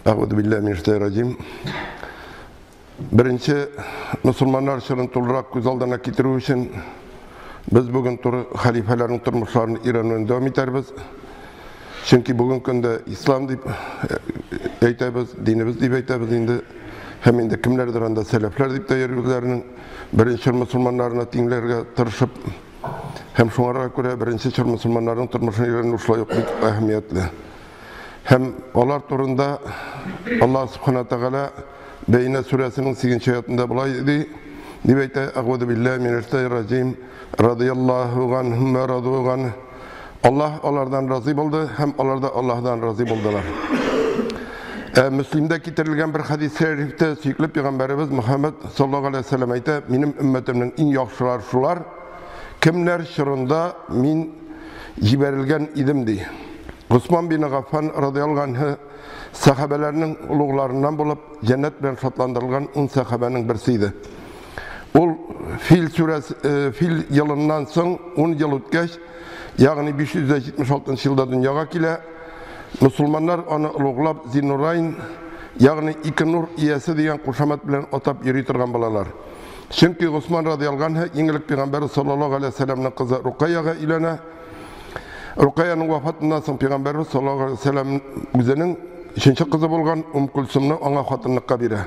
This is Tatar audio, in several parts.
Euzubillahimineşşeytanirracim. Birinci Müslümanlar için tolrak göz aldına getirүү için biz bugün halifelerin turmuşlarını İran'ın devam eterbiz. Çünkü bugün günde İslam deyip eytemiz, dinimiz deyip eytemiz indi. Hem indi kimlerdir anda selefler deyip de yerliklerinin birinci Müslümanlarına dinlerge tırışıp hem şunlara göre birinci Müslümanların turmuşunu İran'ın uşla yok bir ehemmiyetli. Hem olar turunda Allah subhanahu teala Beyne suresinin 8. ayetinde bulaydı. Dibeyte Euzubillahimineşşeytanirracim. Radıyallahu anhum ve radu anh. Allah onlardan razı oldu, hem onlar da Allah'tan razı oldular. Müslim'de getirilgen bir hadis-i şerifte süykülü Peygamberimiz Muhammed sallallahu aleyhi ve sellem ayette, benim ümmetimden en yaxşılar şular, kimler şırında min jiberilgen idimdi. Osman bin Affan radıyallahu anh sahabelerinin uluğlarından bulup cennet bilen şatlandırılgan 10 sahabenin birisiydi. Ol fil yılından son 10 yıl ötkeş, yani 576 yılda dünyaya kile, Müslümanlar onu uluğlap Zinnurayn, yani iki nur iyesi diyen kuşamet bilen otap yürü turgan bulalar. Çünkü Osman radıyallahu anh İngiliz Peygamberi sallallahu aleyhi ve sellem'nin kızı Ruqayya'ga ilene, Ruqayya'nın vafatından son Peygamberimiz sallallahu aleyhi ve sellem güzenin üçüncü kızı bulgan Kulsum'nu ona hatınlıkka biri.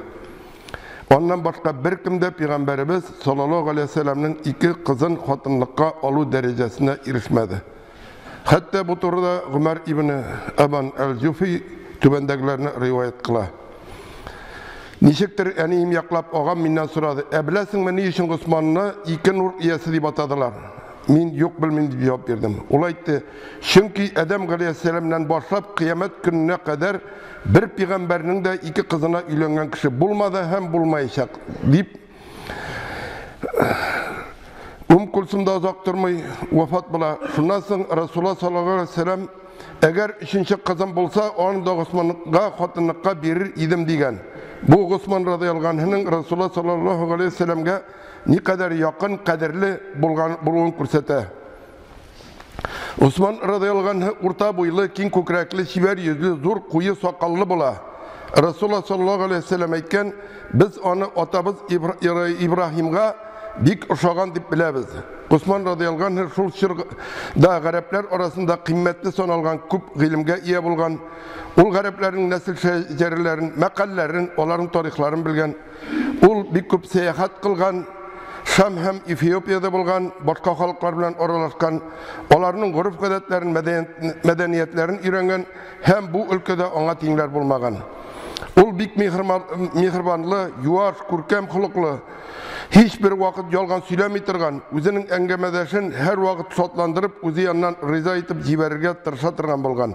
Ondan başka bir kimde Peygamberimiz sallallahu aleyhi ve sellem'nin iki kızın hatınlıkka olu derecesine erişmedi. Hatta bu turda Ömer İbni Eban el-Jufi tübendekilerine rivayet kıla. Nişektir eniyim yaklap ağam minden soradı. Bilesin mi ne için Osman'ını iki nur iyesi deyip atadılar. Min yok bilmin diye cevap verdim. Olaydı. Çünkü Adem Aleyhisselam'dan başlayıp kıyamet gününe kadar bir peygamberinin de iki kızına uylangan kişi bulmadı hem bulmayacak deyip Kulsum'da uzak durmayı vefat bula. Şundan sonra Resulullah sallallahu aleyhi ve sellem eğer üçüncü kızım bulsa onu da Osman'a hatınlıkka verir idim diyen. Bu Osman radıyallahu anh'ın Resulullah sallallahu aleyhi ve sellem'e ne kadar yakın kaderli bulduğunu kürsete. Osman radıyallahu anh orta boylu, keng kökrekli, şiver yüzlü, zor kuyu sakallı bula. Resulullah sallallahu aleyhi ve sellem aytken biz onu atabız İbrahim'e bik uşağan deyip bilemiz. Osman radıyallahu anh şul şırda garipler arasında kıymetli son algan küp ilimge iyi bulgan. Ol gariplerin nesil şecerilerin, mekallerin, onların tarihlerini bilgen. Ol bir küp seyahat kılgan. Şam hem Etiyopiya'da bulgan, başka halklar bilen oralaşkan, onların grup kadetlerin, medeniyetlerin öğrengen, hem bu ülkede ona tengler bulmagan. Ol bik mihribanlı, yuvaş, kurkem hılıklı, hiçbir vakit yolgan söylemetirgan, özünün engemedeşin her vakit şotlandırıp, özü yanından rıza etip jiberirge tırşatırgan bulgan.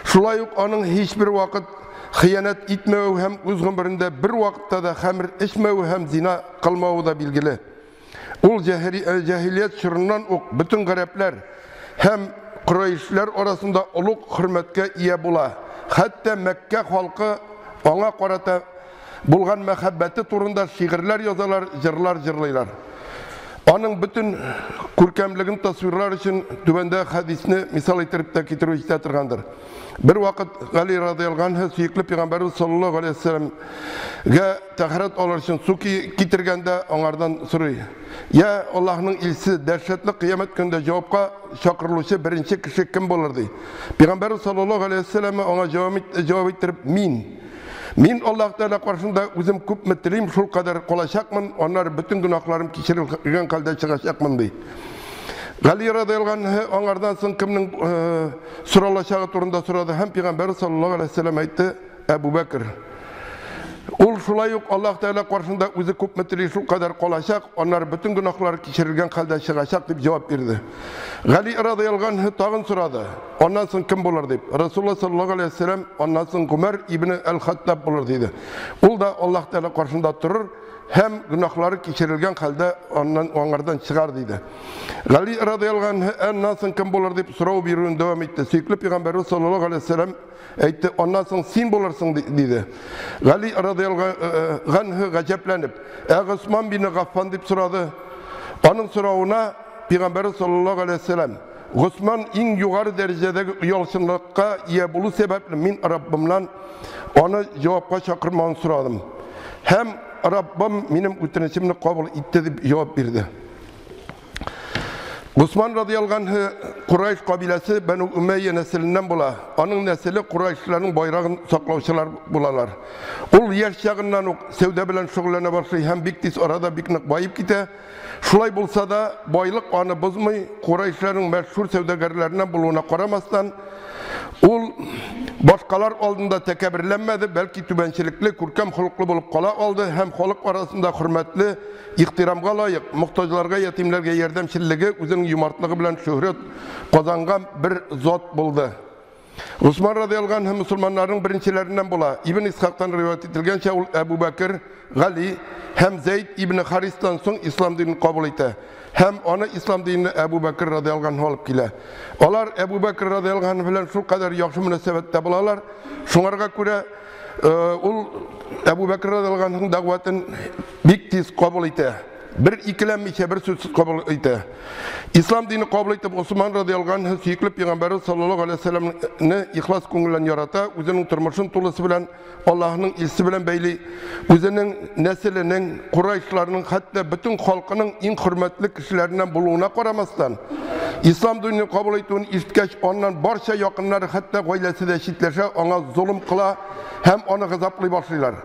Şulay onun hiçbir vakit hıyanet etmeyi hem öz ömründe bir vakitte de hamir içmeyi hem zina kılmağı da bilgili. Ol cahiliyet şırından bütün garipler hem Kureyşler arasında oluk hürmetke iyi bula. Hatta Mekke halkı ona karata bulgan mehabbeti turunda şiirler yazarlar, jırlar jırlaylar. Onun bütün көркемлігін tasvirler için dübende hadisini misal etirip de getirip istetirgandır. Bir vakit Ali radıyallahu anh sürekli Peygamberimiz sallallahu aleyhi ve sellem'e taharet olur için su getirgende onlardan soruyor. Ya Allah'ın ilsi dehşetli kıyamet günde cevapka çakırılışı birinci kişi kim bulurdu? Peygamberimiz sallallahu aleyhi ve sellem'e ona cevap ettirip Min Allah Teala karşısında özüm küp metreyim, şul kadar kolaşakmın, onlar bütün günahlarım keçirilgen halde çıkacakmın diye. Ali radıyallahu anh onlardan sonra kiminin sıralaşağı turunda soradı. Hem Peygamber sallallahu aleyhi ve sellem ayıttı, Ebu Bekir. Ol şulay yok Allah Teala karşısında özü küp metreyim, şul kadar kolaşak, onlar bütün günahları keçirilgen halde çıkacak deyip cevap verdi. Ali radıyallahu anh tağın soradı. Ondan sonra kim bulur deyip. Resulullah sallallahu aleyhi ve sellem ondan sonra Ömer İbni el-Hattab bulur deydi. Ol da Allah Teala karşısında durur. Hem günahları keçirilgen halde onlardan çıkar deydi. Ali radıyallahu anh ondan sonra kim bulur deyip soru bir devam etti. Süykülü Peygamberimiz sallallahu aleyhi ve sellem aytti. Ondan sonra sen bulursun deydi. Ali radıyallahu anh gaceplenip Osman bin Affan deyip soradı. Onun sorağına Peygamberimiz sallallahu aleyhi ve sellem Osman en yukarı derecedeki yolçunlukka iyi bulu sebeple min Rabbimden onu cevapka çakırmağını soradım. Hem Rabbim benim ütinişimni kabul etti deb cevap verdi. Osman radıyallahu anh Kurayş kabilesi Banu Ümeyye nesilinden bula. Onun nesili Kurayşların bayrağın saklavçılar bulalar. Ol yaş çağından sevde bilen şugulana başlay hem biktis arada biknik bayıp gite. Şulay bulsa da baylık anı bozmay Kurayşların meşhur sevdegarlarından buluğuna koramasdan ol başkalar aldığında tekebirlenmedi, belki tübençilikli, kurkem huluklu bulup kala aldı, hem huluk arasında hürmetli, ihtiramga layık, muhtaçlarga, yetimlerge yardımçılığı, özünün yumartlığı bilen şöhret kazangan bir zat buldu. Osman radıyallahu anh Müslümanların birincilerinden bula. İbn İshak'tan rivayet edilgençe Ebu Bekir, Gali, hem Zeyd İbn Haris'tan son İslam dinini kabul etti. Hem onu İslam dinini Ebu Bekir radıyallahu anh alıp gile. Olar Ebu Bekir radıyallahu anh bilen şu kadar yakşı münasebette bulalar. Şunlarga göre Ebu Bekir radıyallahu anh'ın davetini bik tiz kabul etti. Bir ikilenmişe bir sözsüz kabul etti. İslam dini kabul etti. Osman radıyallahu anh süykülü Peygamberi sallallahu aleyhi ve sellem'ni ihlas köngülen yarata, özünün turmuşun tulusu bilen, Allah'ın ilsi bilen beyli, özünün nesilinin, Kurayşlarının, hatta bütün halkının en hürmetli kişilerinden buluğuna koramasdan, İslam dinini kabul ettiğini işitkeç ondan barça yakınları hatta gaylesi de şitleşe ona zulüm kıla, hem onu gazaplı başlaylar.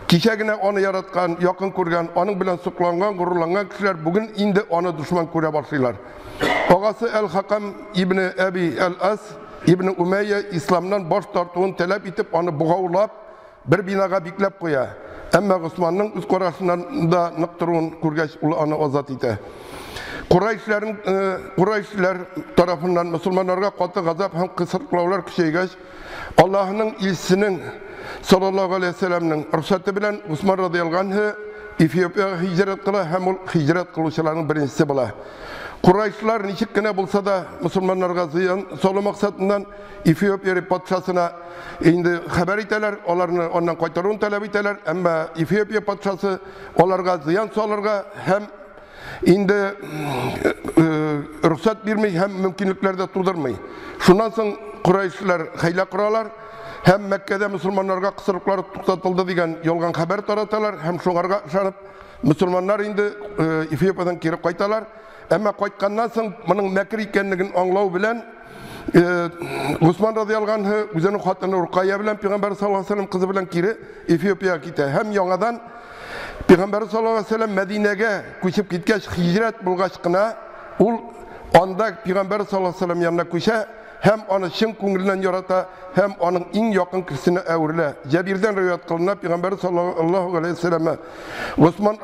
Kişegine onu yaratkan, yakın kurgan, onun bilen sıklangan, gururlangan kişiler bugün indi onu düşman kure başlaylar. Ağası El-Hakam İbni Ebi El-As, İbni Umeyye İslam'dan baş tartığını talep edip onu buğavlap, bir binaga biklep koya. Ama Osman'ın üst korasından da nıktırığın kurgeç onu azat eti. Kurayşlar tarafından Müslümanlara katı gazap hem kısırklavlar kişiygeç, Allah'ın ilsinin sallallahu aleyhi ve sellem'nin ruhsatı bilen Osman radıyallahu anh'ı Etiyopya'ya hicret kıla hem hicret kılışlarının birincisi bula. Kurayşlar nişik gene bulsa da Müslümanlarga ziyan solu maksatından Etiyopya patşasına indi haber iteler, onlarını ondan kaytarın talep iteler, ama Etiyopya patşası onlarga ziyan solarga hem indi ruhsat vermey hem mümkünlüklerde turdurmay. Şundan sonra Kurayşlar hayla kuralar, hem Mekke'de Müslümanlarga kısırlıkları tutatıldı degen yolgan haber taratalar, hem şunlarga şanıp Müslümanlar indi Etiyopya'dan kiri kaytalar. Ama kaytkandan sonra bunun mekir ekenligini anlağı bilen Osman radıyallahu anh'ı özünün hatını Urkaya bilen Peygamber sallallahu aleyhi ve sellem kızı bilen kiri Etiyopya'ya gitti. Hem yangadan Peygamber sallallahu aleyhi ve sellem Medine'ge köşüp gitkeç hicret bulgaçkına onda Peygamber sallallahu aleyhi ve sellem yanına köşe hem onu şın köngülünden yarata hem onun en yakın kişisine evrile. Cebir'den rivayet kılına Peygamber sallallahu aleyhi ve selleme Osman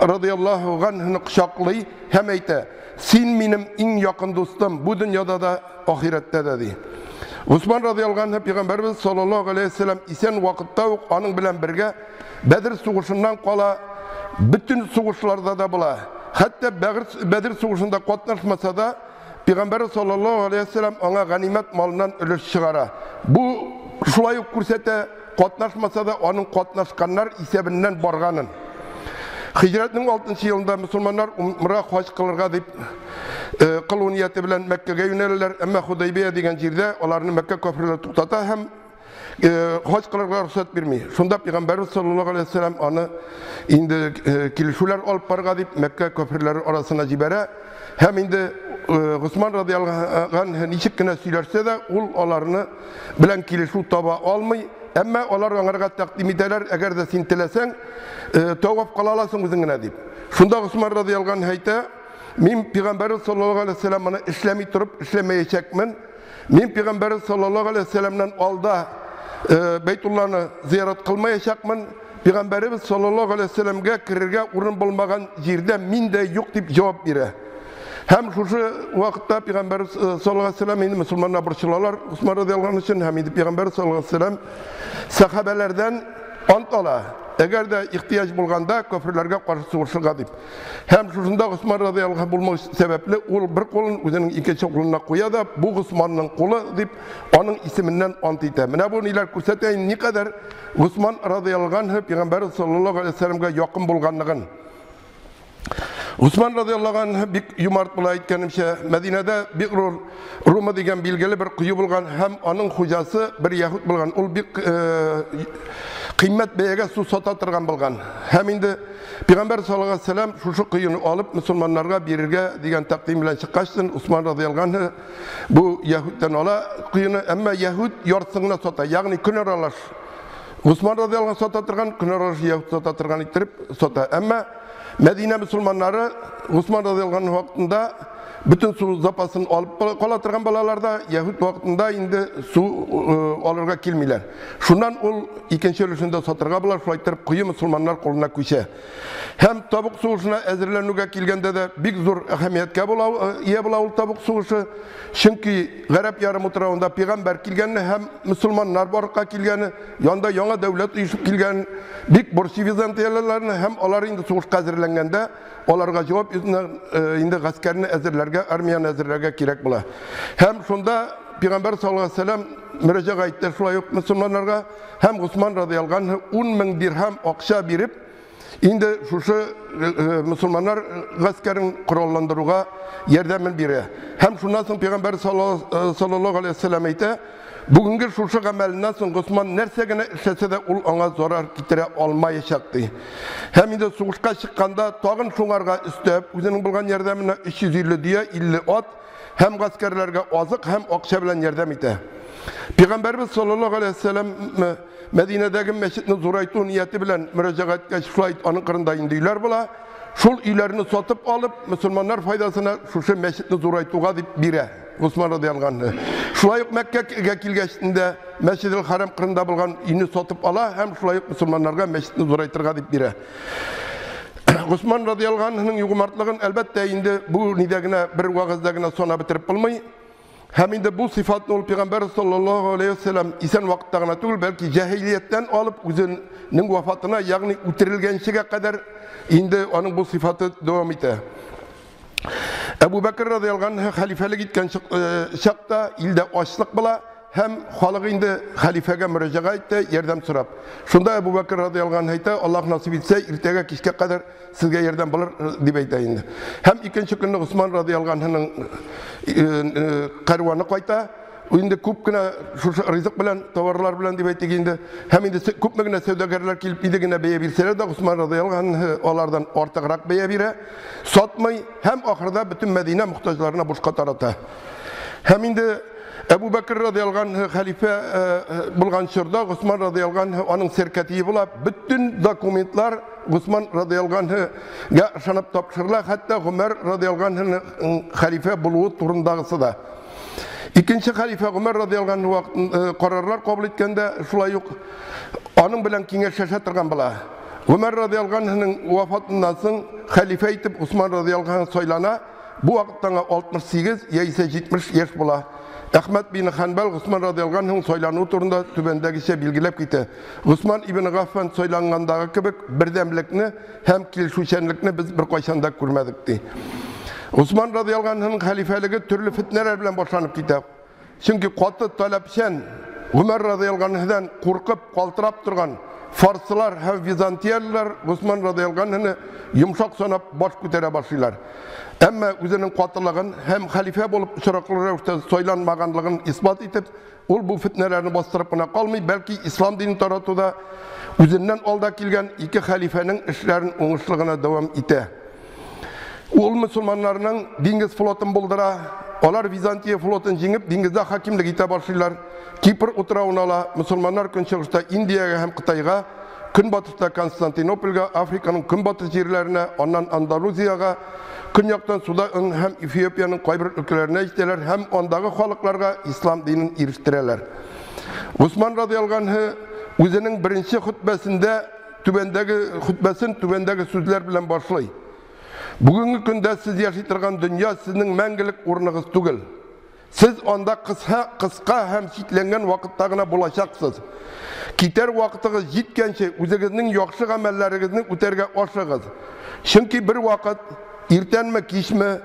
radıyallahu anh'ını kuşaklıyı hem eyte sen benim en yakın dostum bu dünyada da ahirette dedi. Osman radıyallahu anh Peygamberimiz sallallahu aleyhi ve sellem isen vakitte onun bilen birge Bedir soğuşundan kola bütün soğuşlarda da bula. Hatta Bedir soğuşunda katlaşmasa da Peygamber sallallahu aleyhi ve sellem ona ganimet malından ülüş çıkara. Bu şulay kursete katlaşmasa da onun katlaşkanlar isebinden barganın. Hicretinin 6. yılında Müslümanlar umra hoş kılırga deyip kılу niyeti bilen Mekke'ye yönelirler. Ama Hudaybiye degen yerde onların Mekke köprüleri tuktata hem hoş kılırga ruhsat vermey. Şunda Peygamber sallallahu aleyhi ve sellem onu indi kilişuler alıp barga deyip Mekke köprüleri arasına cibere. Hem indi Osman radıyallahu anh nişik gine söylerse de onlarını bilen kilişu taba almay. Ama onlar onlara takdim ederler, eğer de sen tilesen tavaf kalalasın özüngine deyip. Şunda Osman radıyallahu anh hayta, min Peygamber sallallahu aleyhi ve sellem'ini işlemi turup işlemeyecekmin. Min Peygamber sallallahu aleyhi ve sellem'den alda Beytullah'ını ziyaret kılmayacakmin. Peygamberimiz sallallahu aleyhi ve sellem'e kirerge urun bulmagan yerde min de yok deyip cevap verir. Hem şu vakitte Peygamber sallallahu aleyhi ve sellem indi Müslümanlar burçulalar Osman radıyallahu anh için hem indi Peygamber sallallahu aleyhi ve sellem sahabelerden antala eğer de ihtiyaç bulganda köprülerge karşı soğuşurga deyip. Hem şusunda Osman radıyallahu anh bulmak sebeple bir kolun özünün ikinci koluna koya da bu Osman'ın kolu deyip onun isiminden ant ite. Mine bu neler көрсетейін ne kadar Osman radıyallahu anh Peygamber sallallahu aleyhi ve sellem'e yakın bulganlığın. Усман радиаллаху анху бик юмарт була әйткәнемчә, Мәдинәдә бик Рума дигән билгеле бер кую булган һәм аның хуҗасы бер яһуд булган. Ул бик кыйммәт бәягә су сата торган булган. Һәм инде Пәйгамбәр саллаллаһу алейһи ва саллям шушы куюны алып мусламаннарга бирергә дигән тәкъдим белән чыккачтын, Усман радиаллаху анху бу яһудтан ала куюны, әмма яһуд яртысына сата, ягъни көн аралаш. Усман радиаллаху анху сата торган, көн аралаш яһуд сата торган иттереп сата. Әмма Мәдинә мусламаннары Усман радиаллаху анху вакытында bütün su zapasını alıp kala торган балаларда яһуд вакытында инде су алырга килмиләр. Шуннан ул икенче өлешендә сатырга булар, шулай итеп куй мусламаннар кулына күчә. Һәм табык сугышына әзерләнүгә килгәндә дә бик зур әһәмияткә була ул табык сугышы. Чөнки Гарәп ярым утравында пәйгамбәр килгәнне һәм мусламаннар барга килгәне, янда яңа дәүләт оешып килгән бик борчивизантияларны һәм алар инде сугышка әзерләнгәндә аларга җавап инде гаскәрне әзерләргә, армияны әзерләргә кирәк була. Һәм шунда Пәйгамбәр саллаллаһу алейһи ва саллям мөрәҗәгать итте шулай ук мусламаннарга һәм Усман радиаллаху анху 10,000 дирхам акча биреп, инде шушы мусламаннар гаскәрен коралландыруга ярдәмен бирә. Һәм шуннан соң Пәйгамбәр саллаллаһу алейһи ва саллям әйтә, бүгенге шушы гамәленнән соң Усман нәрсә генә эшләсә дә ул аңа зарар китерә алмаячак ди. Һәм инде сугышка чыкканда тагын шуңарга өстәп, үзенең булган ярдәменә 350 дия, 50 ат һәм гаскәрләргә азык һәм акча белән ярдәм итә. Пәйгамбәрбез саллаллаһу алейһи ва саллям Мәдинәдәге мәчетне зурайту нияте белән мөрәҗәгатькә шулай аның кырында инде өйләр була. Шул өйләрне сатып алып, мусламаннар файдасына шушы мәчетне зурайтуга дип бирә. Усман радиаллаху анху. Шулай ук Мәккәгә килгәчтендә Мәсҗидел Харам кырында булган өйне сатып ала һәм шулай ук мусламаннарга мәчетне зурайтырга дип бирә. Усман радиаллаху анхуның югымартлыгын әлбәттә инде бу нидә генә бер вагызда гына сана бетереп булмый. Һәм инде бу сыйфатны ул Пәйгамбәр саллаллаһу алейһи ва саллям исән вакытта гына түгел, бәлки җаһилияттән алып үзенең вафатына, ягъни үтерелгәнчегә кадәр инде аның бу сыйфаты дәвам итә. Әбу Бәкр радиаллаху анху хәлифәлек иткән чакта илдә ачлык була һәм халык инде хәлифәгә мөрәҗәгать итә, ярдәм сорап. Шунда Әбу Бәкр радиаллаху анху әйтә, Аллаһ насип итсә, иртәгә кичкә кадәр сезгә ярдәм булыр дип әйтә инде. Һәм икенче көнне Усман радиаллаху анхуның кәрваны кайта. Инде күп кенә шушы ризык белән, товарлар белән дип әйтик инде. Һәм инде күп генә сәүдәгәрләр килеп иде генә бәя бирсәләр дә, Усман радиаллаху анху алардан артыграк бәя бирә, сатмый һәм ахырда бөтен Мәдинә мохтаҗларына бушка тарата. Һәм инде Әбу Бәкр радиаллаху анху хәлифә булган чорда Усман радиаллаху анху аның серкәтие була, бөтен документлар Усман радиаллаху анхуга ышанып тапшырыла, хәтта Гомәр радиаллаху анхуның хәлифә булуы турындагысы да. Икенче хәлифә Гомәр радиаллаху анху карарлар кабул иткәндә шулай ук аның белән киңәшләшә торган була. Гомәр радиаллаху анхуның вафатыннан соң хәлифә итеп Усман радиаллаху анху сайлана. Бу вакытта 68 яисә 70 яшь була. Әхмәд бин Ханбал Усман радиаллаху анхуның сайлануы турында түбәндәгечә билгеләп китә. Усман ибн Гаффан сайлангандагы кебек бердәмлекне һәм килешүчәнлекне без бер кайчан да күрмәдек ди. Усман радиаллаху анхуның хәлифәлеге төрле фитнәләр белән башланып китә. Чөнки каты таләпчән Гомәр радиаллаху анхудан куркып, калтырап торган фарслар һәм византияллар Усман радиаллаху анхуны йомшак санап баш күтәрә башлыйлар. Әмма үзенең катылыгын һәм хәлифә булып очраклы рәвештә сайланмаганлыгын исбат итеп, ул бу фитнәләрне бастырып кына калмый, бәлки ислам динен таратуда үзеннән алда килгән ике хәлифәнең эшләрен уңышлыгына дәвам итә. Ул мусламаннарның диңгез флотын булдыра, алар Византия флотын җиңеп, диңгездә хакимлек итә башлыйлар. Кипр утравын ала, мусламаннар көнчыгышта Индиягә һәм Кытайга, көнбатышта Константинопольгә, Африканың көнбатыш җирләренә, аннан Андалузияга, көньяктан Судан һәм Эфиопияның кайбер өлкәләренә җитәләр һәм андагы халыкларга ислам динен ирештерәләр. Усман радиаллаху анху үзенең беренче хутбәсендә түбәндәге сүзләр белән башлый. Бүгенге көндә сез яши торган дөнья сезнең мәңгелек урыныгыз түгел. Сез анда кыска һәм чикләнгән вакытта гына булачаксыз. Китәр вакытыгыз җиткәнче үзегезнең яхшы гамәлләрегезне үтәргә ашыгыз. Чөнки бер вакыт иртәнме кичме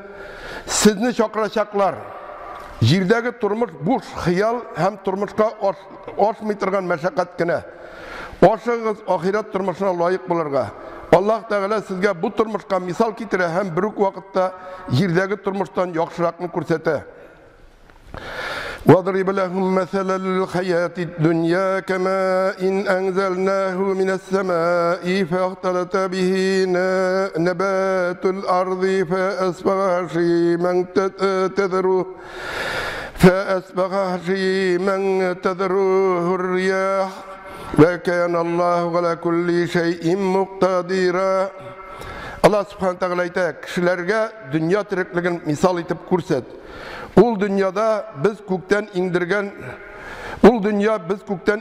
сезне чакырачаклар. Җирдәге тормыш буш хыял һәм тормышка ашмый торган мәшәкать кенә. Ашыгыз ахират тормышына лаек булырга. Allah Teala sizge bu turmuşka misal kitire hem bir vakitte yerdeki turmuştan yakşırakını kursete. وَاضْرِبْ لَهُمْ مَثَلَ الْحَيَاةِ الدُّنْيَا كَمَاءٍ أَنْزَلْنَاهُ مِنَ السَّمَاءِ فَاخْتَلَطَ بِهِ نَبَاتُ الْأَرْضِ فَأَصْبَحَ هَشِيمًا تَذْرُوهُ الرِّيَاحُ وَكَانَ اللّٰهُ عَلَى كُلِّ شَيْءٍ مُقْتَدِرًا. Allah subhanahu teala ayta, kişilerge dünya tirikligin misal etip kurset. Ul dünyada biz kökten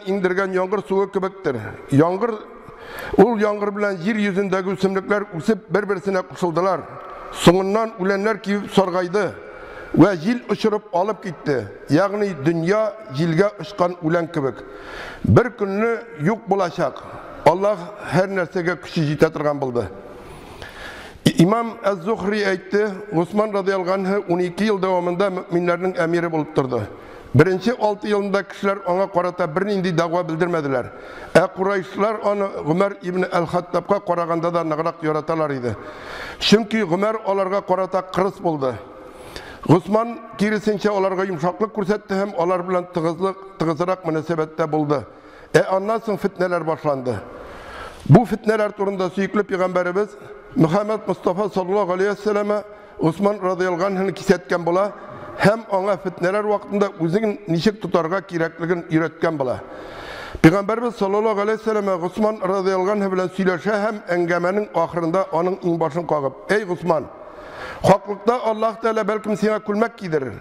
indirgen yağmur suyu kibiktir. Yağmur bilen yeryüzündeki üsümlükler usip bir-birisine kuşuldular. Soğundan ölenler kibip sorgaydı ve yil uçurup alıp gitti. Yani dünya yilge uçkan ölen kibik. Bir gününü yok bulaşak. Allah her nersege küçü jitetirgan buldu. İmam Ez-Zuhri aytdı, Osman radıyallahu anh 12 yıl devamında müminlerin emiri bulup durdu. Birinci 6 yılında kişiler ona qarata bir nindi dava bildirmediler. Kurayşlar onu Ömer ibn el-Hattab'a qaraganda da nağrak yoratalar idi. Çünkü Ömer onlarga qarata kırıs buldu. Osman kirisince onlarga yumuşaklık kursetti hem onlar bilen tığızırak münasebette buldu. Ondan sonra fitneler başlandı. Bu fitneler turunda süyüklü Peygamberimiz Muhammed Mustafa sallallahu aleyhi ve selleme Osman radıyallahu anh'ını kisetken bula hem ona fitneler vaktinde özünün nişik tutarga kirekligin üretken bula. Peygamberimiz sallallahu aleyhi ve selleme Osman radıyallahu anh bilen söyleşe hem engemenin ahırında onun in başını koyup ey Osman, haklıkta Allah Teala belki sana külmek giderir.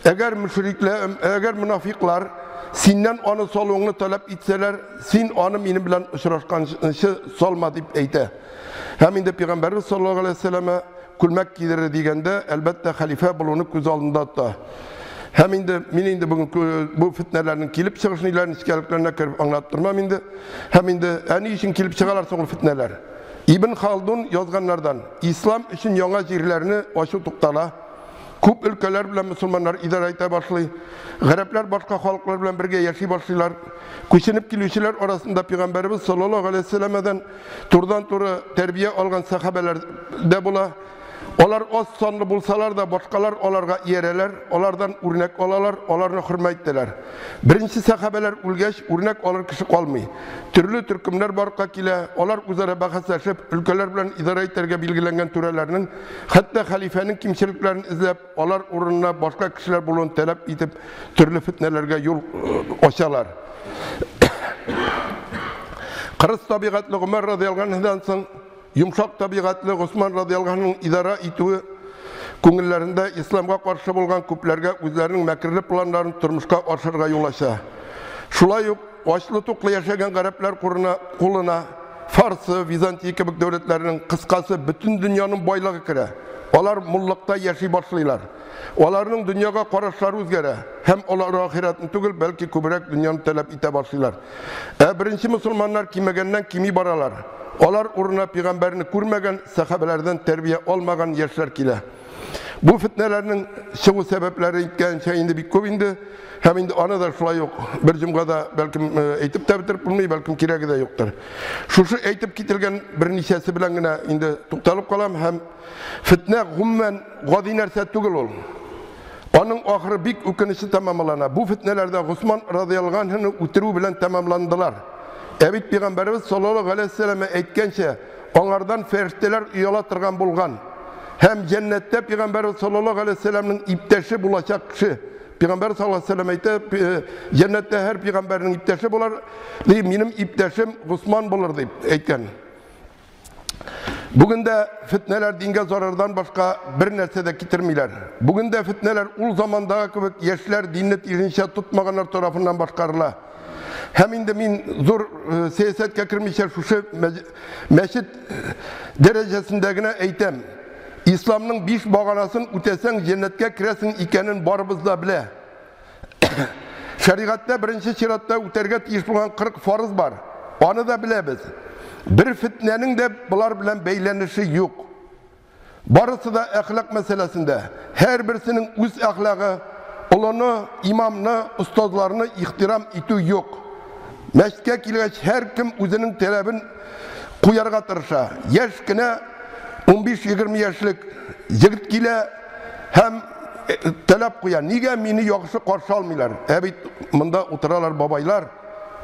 Eğer münafiklar senden onu soluğunu talep etseler, sen onu benim bilen uçraşkanışı solma deyip eyte. Hem indi Peygamberimiz sallallahu aleyhi ve selleme külmek giderir degende elbette halife bulunup göz alında attı. Hem indi bugün bu fitnelerin kilip çıkışınlarının işgaliklerine kirip anlattırmam indi. Hem indi en iyi için kilip çıkarlarsa o fitneler. İbn Haldun yazganlardan İslam için yana yerlerini aşı tuktala. Köp ülkeler bilen Müslümanlar idare ete başlıyor. Garipler başka halklar bilen birge yaşay başlıyorlar. Köşenip kilişiler arasında Peygamberimiz sallallahu aleyhi ve sellem'den turdan tura terbiye algan sahabeler de bula. Onlar az sanlı bulsalar da başkalar onlarga yereler, onlardan örnek olalar, onlarını hürmettiler. Birinci sahabeler ülgeç, örnek olur kişi kalmıyor. Türlü türkümler barka kile, onlar üzere bahsleşip, ülkeler bilen idare etlerge bilgilengen türelerinin, hatta halifenin kimseliklerini izleyip, onlar uğruna başka kişiler bulun talep edip, türlü fitnelerge yol açarlar. Kırıs tabiatlı Ömer radıyallahu anh'dan sonra, yumuşak tabiatlı Osman radıyallahu anh'ın idara ettiği köngüllerinde İslam'a karşı bulgan köplerge özlerinin mekirli planlarını turmuşka aşırga yol aşa. Şulay açlı tuklu yaşayan garipler kuluna Farsı, Vizantiya gibi devletlerinin kıskası bütün dünyanın boylığı kire. Onlar mullukta yaşay başlıyorlar. Onların dünyaya karışları özgere. Hem onlar ahiretini tügül belki kübrek dünyanın talep ite başlıyorlar. Birinci Müslümanlar kimegenden kimi baralar. Onlar uğruna peygamberini kurmagan, sahabelerden terbiye olmagan yaşlar kile. Bu fitnelerinin çıkı sebepleri itken şeyinde bir köp hem indi ana da şulay yok. Bir cümgada belki eğitip de bitirip bulmayı belki kiregi de yoktur. Şu eğitip kitilgen bir nişesi bilen gine indi tuktalıp kalam hem fitne gummen gadi nerse tügül ol. Onun ahırı bik ükenişi tamamlana. Bu fitnelerde Osman radıyallahu anh'ını ütürü bilen tamamlandılar. Evet Peygamberimiz sallallahu aleyhi ve selleme etkençe onlardan ferişteler üyalatırgan bulgan. Hem cennette Peygamberimiz sallallahu aleyhi ve sellem'in ipteşi bulacak kişi. Peygamber sallallahu aleyhi ve sellem aytı cennette her peygamberin ipteşi bular. Benim ipteşim Osman bulur deyip etken. Bugün de fitneler dinge zarardan başka bir nersede kitirmiler. Bugün de fitneler ul zamanda gibi yaşlar dinlet irinşe tutmaganlar tarafından başkarıla. Hem indi min zor siyasetke kirmişler şu meşit derecesindegine eytem. İslam'ın 5 bağanasını ütesen cennetke kiresin ikenin barımızda bile. Şeriatta birinci şiratta üterge tiyişliğen 40 farız var. Onu da bilebiz. Bir fitnenin de bunlar bilen beylenişi yok. Barısı da ahlak meselesinde. Her birisinin üst ahlakı, olanı, imamını, ustazlarını ihtiram eti yok. Meşke kileç her kim özünün talebin kuyarga tırışa. Yaşkine 15-20 yaşlık yigit kile hem talep koyar. Niye meni yaxşı qarşı almıyorlar? Evet, mında oturalar babaylar.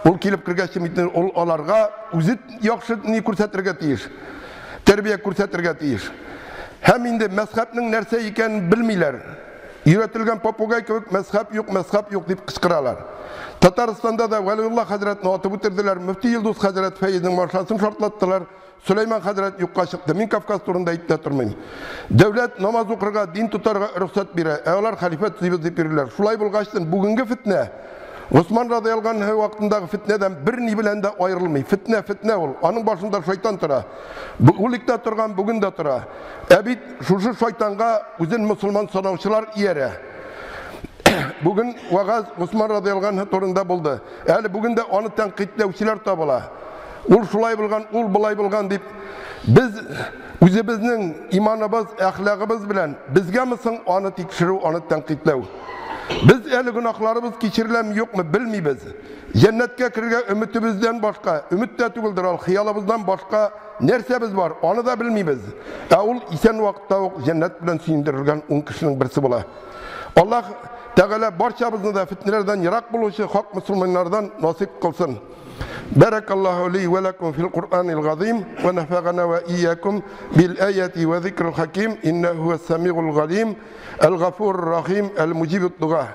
Ol kelip kirgeçim ol alarga özü yaxşı ni ko'rsatirga tiyish. Terbiye ko'rsatirga tiyish. Hem indi mezhepning narsa ekanini bilmaylar. Üretilgen papugay kebek mezhep yok deyip kışkıralar. Tataristan'da da Veliullah Hazretini atıp bitirdiler. Müftü Yıldız Hazret Feyiz'in marşasını şartlattılar. Süleyman Hazret yokka çıktı. Min Kafkas turunda itte turmayım. Devlet namaz okurga, din tutarga ruhsat bire. Eğer halifet zibizip verirler. Şulay bulgaçtın bugünkü fitne. Osman radıyallahu anh vaktindagi fitneden birini bilen de ayrılmay. Fitne ol. Onun başında şeytan tura. Bu likte turgan bugün de tura. Ebit şu şeytanga uzun Müslüman sanavçılar yere. Bugün vagaz Osman radıyallahu anh turunda buldu. Yani bugün de onu tenkitlevçiler tabula. Ul şulay bilgan, ul bulay bilgan deyip biz özümüzün imanımız, ahlakımız bilen bizge misin onu tekşiru, onu tenkitlev. Biz eli günahlarımız keçirilem yok mu bilmeybiz. Cennetke kirge ümitimizden başka, ümit de tügüldür al, hiyalımızdan başka nersemiz var, onu da bilmeybiz. Ol isen vakitte cennet bilen suyundirilgen 10 kişinin birisi bula. Allah Teala barçamızı da fitnelerden yirak buluşu hak Müslümanlardan nasip kılsın. Barakallahu li ve lekum fil Kur'anil azim ve nefagana ve iyyakum bil ayati ve zikril hakim innehu huves semi'ul galim el gafurur rahim el mucibud du'a.